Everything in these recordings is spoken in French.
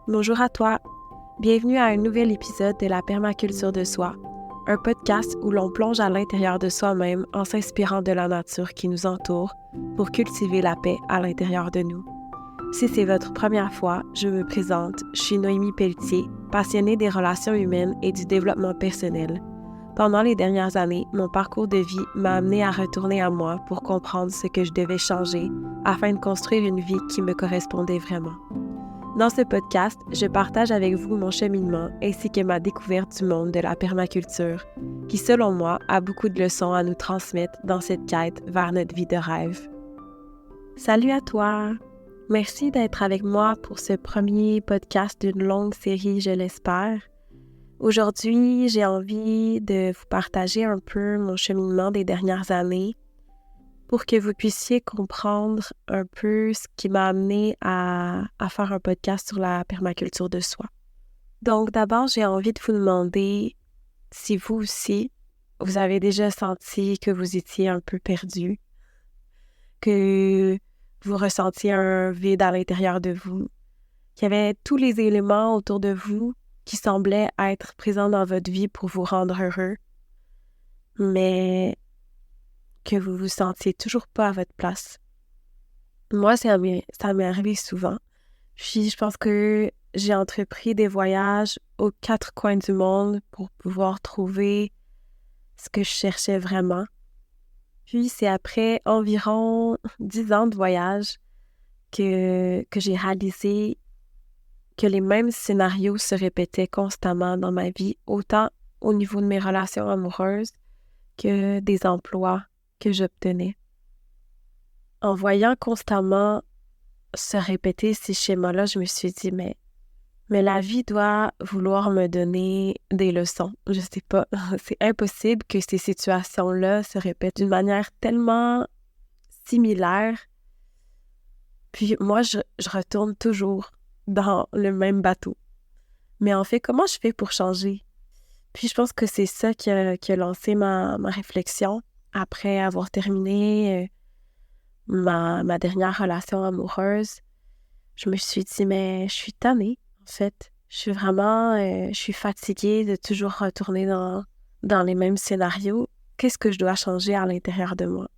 Bonjour à toi. Bienvenue à un nouvel épisode de la permaculture de soi, un podcast où l'on plonge à l'intérieur de soi-même en s'inspirant de la nature qui nous entoure pour cultiver la paix à l'intérieur de nous. Si c'est votre première fois, je me présente, je suis Noémie Pelletier, passionnée des relations humaines et du développement personnel. Pendant les dernières années, mon parcours de vie m'a amené à retourner à moi pour comprendre ce que je devais changer afin de construire une vie qui me correspondait vraiment. Dans ce podcast, je partage avec vous mon cheminement ainsi que ma découverte du monde de la permaculture, qui selon moi a beaucoup de leçons à nous transmettre dans cette quête vers notre vie de rêve. Salut à toi! Merci d'être avec moi pour ce premier podcast d'une longue série, je l'espère. Aujourd'hui, j'ai envie de vous partager un peu mon cheminement des dernières années pour que vous puissiez comprendre un peu ce qui m'a amené à faire un podcast sur la permaculture de soi. Donc d'abord, j'ai envie de vous demander si vous aussi, vous avez déjà senti que vous étiez un peu perdu, que vous ressentiez un vide à l'intérieur de vous, qu'il y avait tous les éléments autour de vous qui semblaient être présents dans votre vie pour vous rendre heureux, mais que vous vous sentiez toujours pas à votre place. Moi, ça m'est arrivé souvent. Puis, je pense que j'ai entrepris des voyages aux quatre coins du monde pour pouvoir trouver ce que je cherchais vraiment. Puis, c'est après environ 10 ans de voyage que j'ai réalisé que les mêmes scénarios se répétaient constamment dans ma vie, autant au niveau de mes relations amoureuses que des emplois que j'obtenais. En voyant constamment se répéter ces schémas-là, je me suis dit, mais la vie doit vouloir me donner des leçons. Je sais pas, c'est impossible que ces situations-là se répètent d'une manière tellement similaire. Puis moi, je retourne toujours dans le même bateau. Mais en fait, comment je fais pour changer? Puis je pense que c'est ça qui a lancé ma réflexion après avoir terminé ma dernière relation amoureuse. Je me suis dit, mais je suis tannée, en fait. Je suis vraiment, je suis fatiguée de toujours retourner dans les mêmes scénarios. Qu'est-ce que je dois changer à l'intérieur de moi?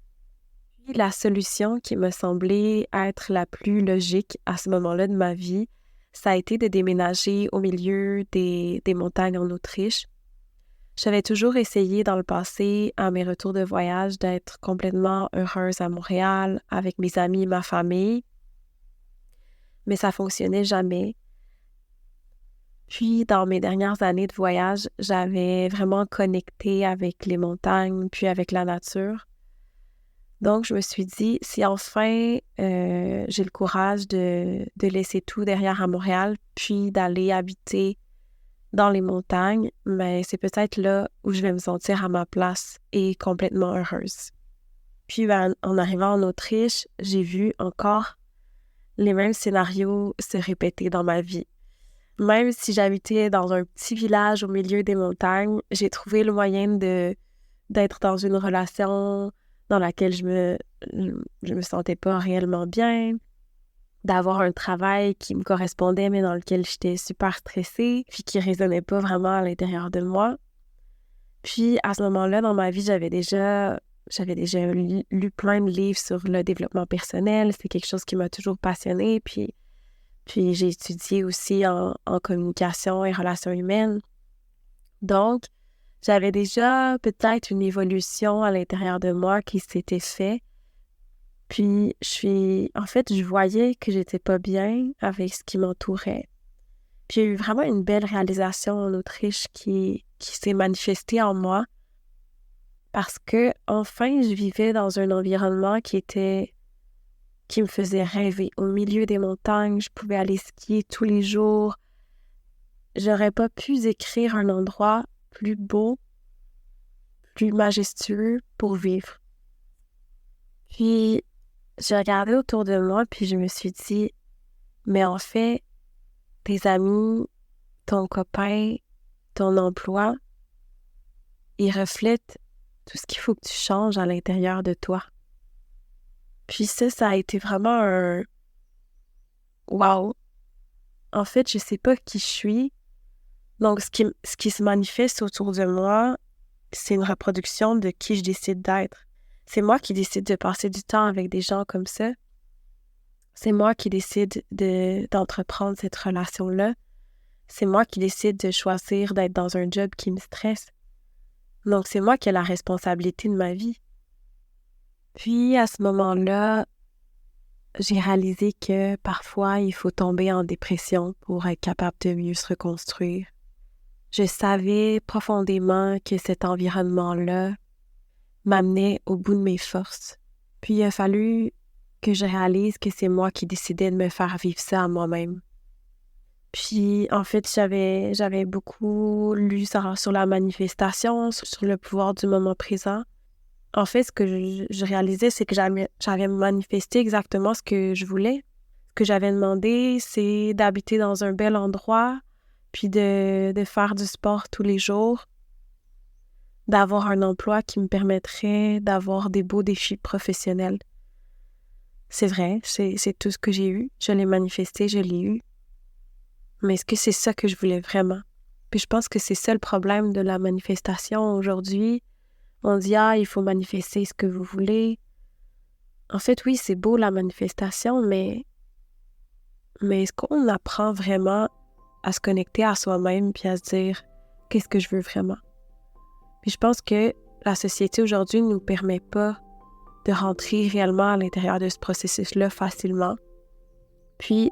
Puis la solution qui me semblait être la plus logique à ce moment-là de ma vie, ça a été de déménager au milieu des montagnes en Autriche. J'avais toujours essayé dans le passé, à mes retours de voyage, d'être complètement heureuse à Montréal, avec mes amis et ma famille, mais ça fonctionnait jamais. Puis, dans mes dernières années de voyage, j'avais vraiment connecté avec les montagnes, puis avec la nature. Donc, je me suis dit, si enfin j'ai le courage de laisser tout derrière à Montréal, puis d'aller habiter dans les montagnes, mais c'est peut-être là où je vais me sentir à ma place et complètement heureuse. Puis, en arrivant en Autriche, j'ai vu encore les mêmes scénarios se répéter dans ma vie. Même si j'habitais dans un petit village au milieu des montagnes, j'ai trouvé le moyen d'être dans une relation dans laquelle je me sentais pas réellement bien, d'avoir un travail qui me correspondait, mais dans lequel j'étais super stressée, puis qui résonnait pas vraiment à l'intérieur de moi. Puis, à ce moment-là, dans ma vie, j'avais déjà lu plein de livres sur le développement personnel. C'est quelque chose qui m'a toujours passionnée. Puis j'ai étudié aussi en communication et relations humaines. Donc, j'avais déjà peut-être une évolution à l'intérieur de moi qui s'était faite. Puis, je voyais que j'étais pas bien avec ce qui m'entourait. Puis, il y a eu vraiment une belle réalisation en Autriche qui s'est manifestée en moi parce que, enfin, je vivais dans un environnement qui me faisait rêver. Au milieu des montagnes, je pouvais aller skier tous les jours. J'aurais pas pu décrire un endroit plus beau, plus majestueux pour vivre. Puis, j'ai regardé autour de moi, puis je me suis dit, mais en fait, tes amis, ton copain, ton emploi, ils reflètent tout ce qu'il faut que tu changes à l'intérieur de toi. Puis ça a été vraiment un « wow ». en fait, je sais pas qui je suis. Donc, ce qui se manifeste autour de moi, c'est une reproduction de qui je décide d'être. C'est moi qui décide de passer du temps avec des gens comme ça. C'est moi qui décide d'entreprendre cette relation-là. C'est moi qui décide de choisir d'être dans un job qui me stresse. Donc, c'est moi qui ai la responsabilité de ma vie. Puis, à ce moment-là, j'ai réalisé que parfois, il faut tomber en dépression pour être capable de mieux se reconstruire. Je savais profondément que cet environnement-là m'amenait au bout de mes forces. Puis, il a fallu que je réalise que c'est moi qui décidais de me faire vivre ça à moi-même. Puis, en fait, j'avais beaucoup lu sur la manifestation, sur le pouvoir du moment présent. En fait, ce que je réalisais, c'est que j'avais manifesté exactement ce que je voulais. Ce que j'avais demandé, c'est d'habiter dans un bel endroit, puis de faire du sport tous les jours, d'avoir un emploi qui me permettrait d'avoir des beaux défis professionnels. C'est vrai, c'est tout ce que j'ai eu. Je l'ai manifesté, je l'ai eu. Mais est-ce que c'est ça que je voulais vraiment? Puis je pense que c'est ça le problème de la manifestation aujourd'hui. On dit « Ah, il faut manifester ce que vous voulez ». En fait, oui, c'est beau la manifestation, mais est-ce qu'on apprend vraiment à se connecter à soi-même puis à se dire « Qu'est-ce que je veux vraiment? » Puis je pense que la société aujourd'hui ne nous permet pas de rentrer réellement à l'intérieur de ce processus-là facilement. Puis,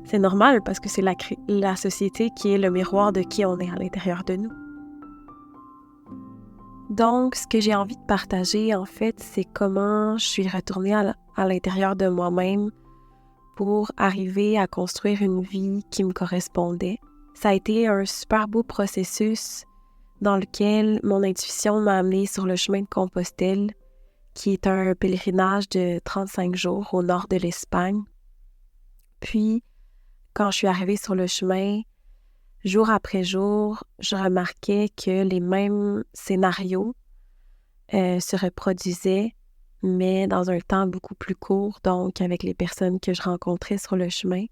c'est normal parce que c'est la société qui est le miroir de qui on est à l'intérieur de nous. Donc, ce que j'ai envie de partager, en fait, c'est comment je suis retournée à l'intérieur de moi-même pour arriver à construire une vie qui me correspondait. Ça a été un super beau processus dans lequel mon intuition m'a amenée sur le chemin de Compostelle, qui est un pèlerinage de 35 jours au nord de l'Espagne. Puis, quand je suis arrivée sur le chemin, jour après jour, je remarquais que les mêmes scénarios se reproduisaient, mais dans un temps beaucoup plus court, donc avec les personnes que je rencontrais sur le chemin.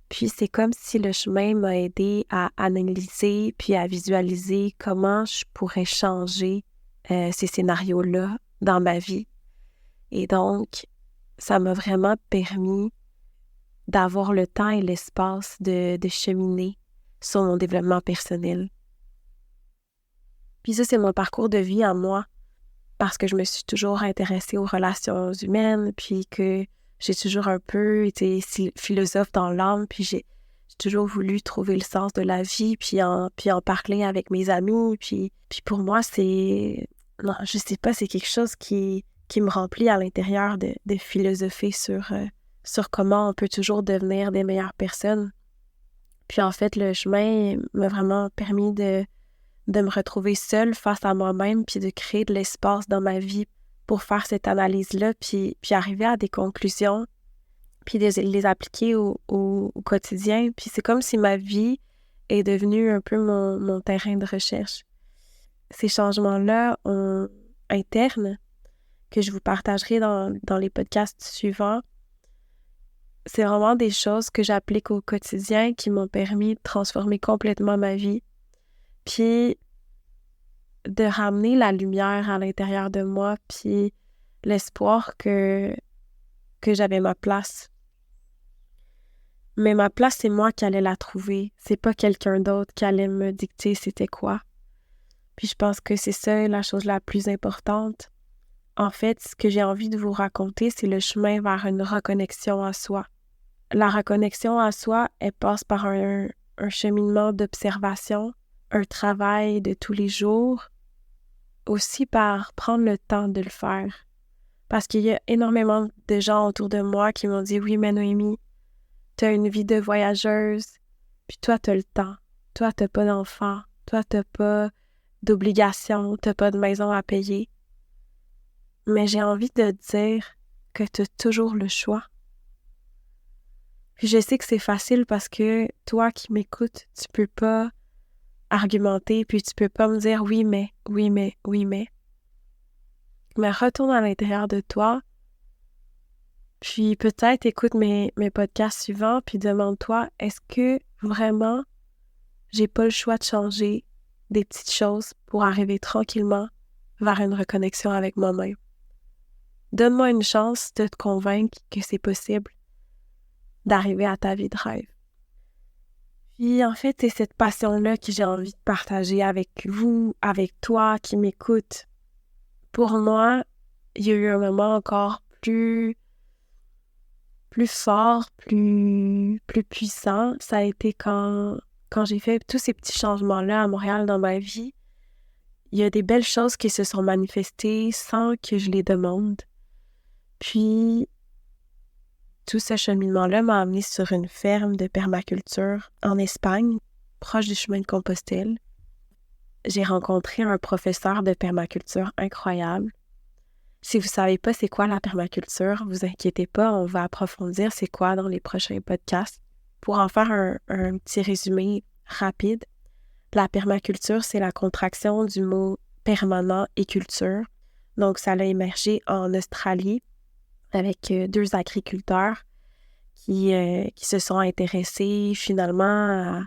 Puis c'est comme si le chemin m'a aidé à analyser puis à visualiser comment je pourrais changer ces scénarios-là dans ma vie. Et donc, ça m'a vraiment permis d'avoir le temps et l'espace de cheminer sur mon développement personnel. Puis ça, c'est mon parcours de vie à moi, parce que je me suis toujours intéressée aux relations humaines, puis que j'ai toujours un peu été philosophe dans l'âme, puis j'ai toujours voulu trouver le sens de la vie, puis en parler avec mes amis, puis pour moi, non, je sais pas, c'est quelque chose qui me remplit à l'intérieur de philosopher sur comment on peut toujours devenir des meilleures personnes. Puis en fait, le chemin m'a vraiment permis de me retrouver seule face à moi-même, puis de créer de l'espace dans ma vie pour faire cette analyse-là, puis arriver à des conclusions, puis de les appliquer au quotidien. Puis c'est comme si ma vie est devenue un peu mon terrain de recherche. Ces changements-là internes, que je vous partagerai dans les podcasts suivants, c'est vraiment des choses que j'applique au quotidien qui m'ont permis de transformer complètement ma vie, puis de ramener la lumière à l'intérieur de moi, puis l'espoir que j'avais ma place. Mais ma place, c'est moi qui allais la trouver. C'est pas quelqu'un d'autre qui allait me dicter c'était quoi. Puis je pense que c'est ça la chose la plus importante. En fait, ce que j'ai envie de vous raconter, c'est le chemin vers une reconnexion à soi. La reconnexion à soi, elle passe par un cheminement d'observation, un travail de tous les jours, aussi par prendre le temps de le faire. Parce qu'il y a énormément de gens autour de moi qui m'ont dit « Oui, mais Noémie, t'as une vie de voyageuse, puis toi, t'as le temps. Toi, t'as pas d'enfant. Toi, t'as pas d'obligation. T'as pas de maison à payer. » Mais j'ai envie de te dire que t'as toujours le choix. Puis je sais que c'est facile parce que toi qui m'écoutes, tu peux pas argumenter, puis tu peux pas me dire « Oui, mais, oui, mais, oui, mais. » Mais retourne à l'intérieur de toi, Puis peut-être écoute mes podcasts suivants, puis demande-toi, est-ce que vraiment j'ai pas le choix de changer des petites choses pour arriver tranquillement vers une reconnexion avec moi-même? Donne-moi une chance de te convaincre que c'est possible d'arriver à ta vie de rêve. Puis en fait, c'est cette passion-là que j'ai envie de partager avec vous, avec toi qui m'écoute. Pour moi, il y a eu un moment encore plus fort, plus puissant. Ça a été quand j'ai fait tous ces petits changements-là à Montréal dans ma vie. Il y a des belles choses qui se sont manifestées sans que je les demande. Puis, tout ce cheminement-là m'a amené sur une ferme de permaculture en Espagne, proche du chemin de Compostelle. J'ai rencontré un professeur de permaculture incroyable. Si vous ne savez pas c'est quoi la permaculture, vous inquiétez pas, on va approfondir c'est quoi dans les prochains podcasts. Pour en faire un petit résumé rapide, la permaculture, c'est la contraction du mot permanent et culture. Donc, ça a émergé en Australie avec 2 agriculteurs qui se sont intéressés finalement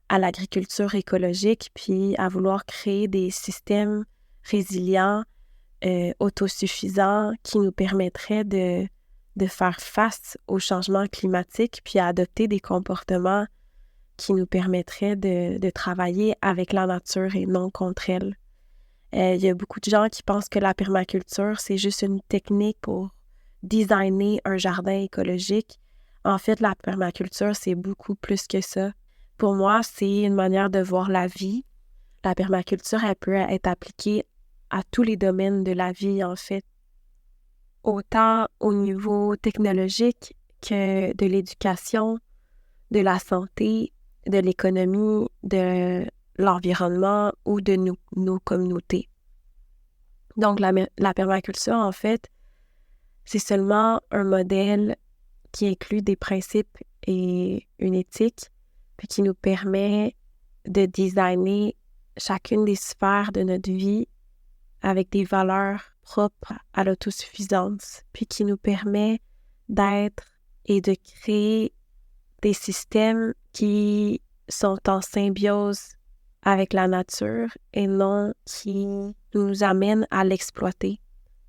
à l'agriculture écologique, puis à vouloir créer des systèmes résilients, autosuffisants, qui nous permettraient de faire face au changement climatique, puis à adopter des comportements qui nous permettraient de travailler avec la nature et non contre elle. Il y a beaucoup de gens qui pensent que la permaculture, c'est juste une technique pour designer un jardin écologique. En fait, la permaculture, c'est beaucoup plus que ça. Pour moi, c'est une manière de voir la vie. La permaculture, elle peut être appliquée à tous les domaines de la vie, en fait. Autant au niveau technologique que de l'éducation, de la santé, de l'économie, de l'environnement ou de nos communautés. Donc, la permaculture, en fait, c'est seulement un modèle qui inclut des principes et une éthique, puis qui nous permet de designer chacune des sphères de notre vie avec des valeurs propres à l'autosuffisance, puis qui nous permet d'être et de créer des systèmes qui sont en symbiose avec la nature et non qui nous amènent à l'exploiter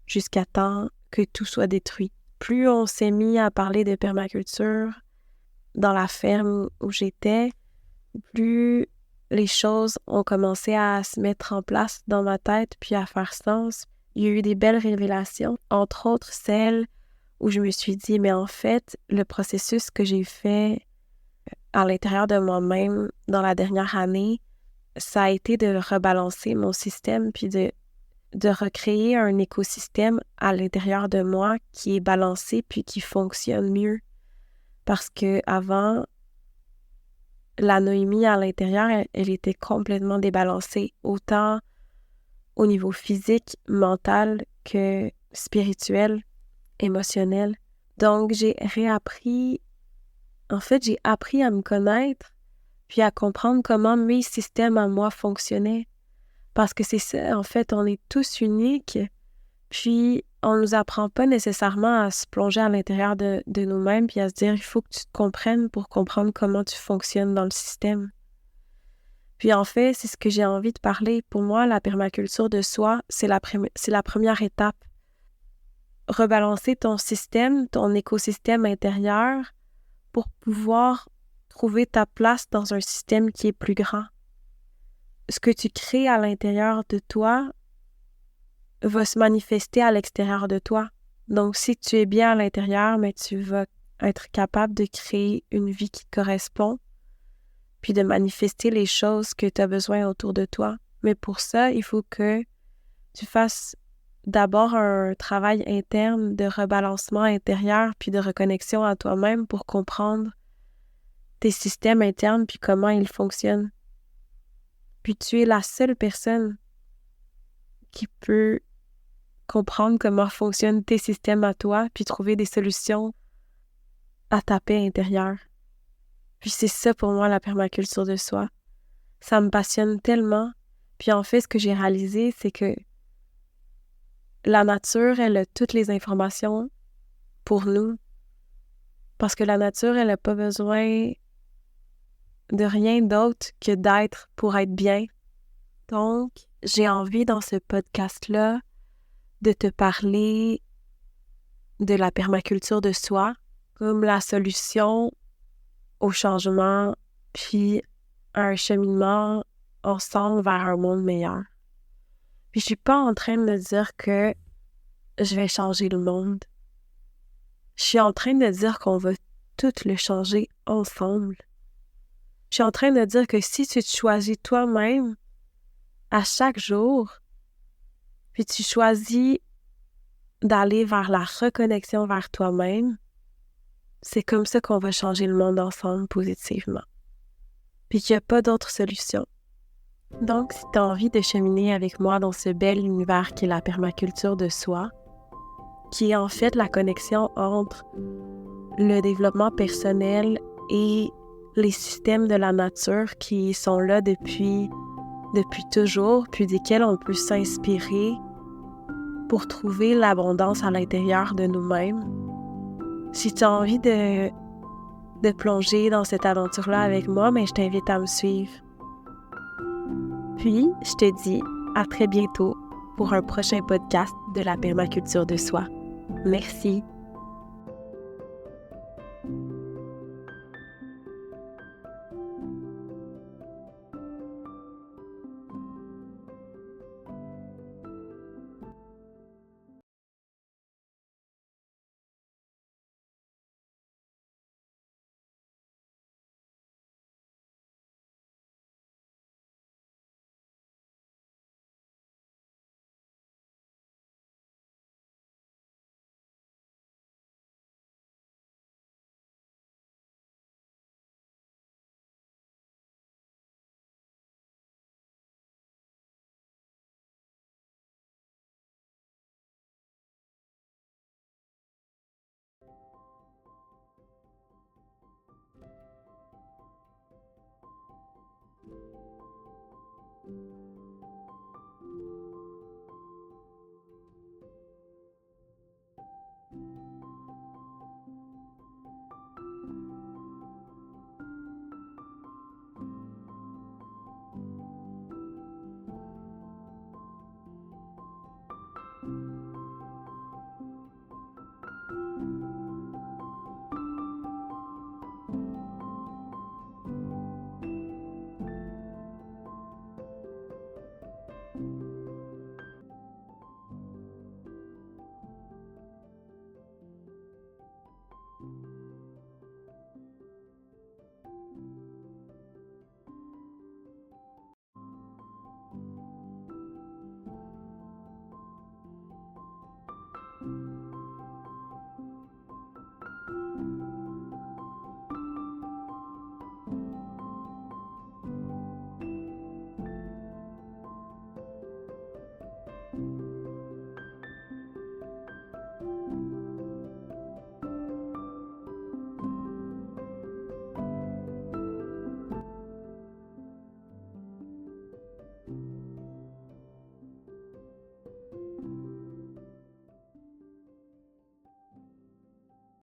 jusqu'à temps que tout soit détruit. Plus on s'est mis à parler de permaculture dans la ferme où j'étais, plus les choses ont commencé à se mettre en place dans ma tête puis à faire sens. Il y a eu des belles révélations, entre autres celles où je me suis dit, mais en fait, le processus que j'ai fait à l'intérieur de moi-même dans la dernière année, ça a été de rebalancer mon système puis de recréer un écosystème à l'intérieur de moi qui est balancé puis qui fonctionne mieux. Parce que avant, la Noémie à l'intérieur, elle était complètement débalancée, autant au niveau physique, mental que spirituel, émotionnel. Donc, j'ai appris à me connaître puis à comprendre comment mes systèmes à moi fonctionnaient. Parce que c'est ça, en fait, on est tous uniques, puis on nous apprend pas nécessairement à se plonger à l'intérieur de nous-mêmes puis à se dire, il faut que tu te comprennes pour comprendre comment tu fonctionnes dans le système. Puis en fait, c'est ce que j'ai envie de parler. Pour moi, la permaculture de soi, c'est la première étape. Rebalancer ton système, ton écosystème intérieur pour pouvoir trouver ta place dans un système qui est plus grand. Ce que tu crées à l'intérieur de toi va se manifester à l'extérieur de toi. Donc, si tu es bien à l'intérieur, mais tu vas être capable de créer une vie qui te correspond, puis de manifester les choses que tu as besoin autour de toi. Mais pour ça, il faut que tu fasses d'abord un travail interne de rebalancement intérieur puis de reconnexion à toi-même pour comprendre tes systèmes internes puis comment ils fonctionnent. Puis tu es la seule personne qui peut comprendre comment fonctionnent tes systèmes à toi puis trouver des solutions à ta paix intérieure. Puis c'est ça pour moi la permaculture de soi. Ça me passionne tellement. Puis en fait, ce que j'ai réalisé, c'est que la nature, elle a toutes les informations pour nous. Parce que la nature, elle n'a pas besoin de rien d'autre que d'être pour être bien. Donc, j'ai envie dans ce podcast-là de te parler de la permaculture de soi comme la solution au changement puis à un cheminement ensemble vers un monde meilleur. Puis je suis pas en train de me dire que je vais changer le monde. Je suis en train de dire qu'on va tout le changer ensemble. Je suis en train de dire que si tu te choisis toi-même à chaque jour, puis tu choisis d'aller vers la reconnexion vers toi-même, c'est comme ça qu'on va changer le monde ensemble positivement. Puis qu'il n'y a pas d'autre solution. Donc, si tu as envie de cheminer avec moi dans ce bel univers qui est la permaculture de soi, qui est en fait la connexion entre le développement personnel et les systèmes de la nature qui sont là depuis toujours, puis desquels on peut s'inspirer pour trouver l'abondance à l'intérieur de nous-mêmes. Si tu as envie de plonger dans cette aventure-là avec moi, mais je t'invite à me suivre. Puis, je te dis à très bientôt pour un prochain podcast de la permaculture de soi. Merci.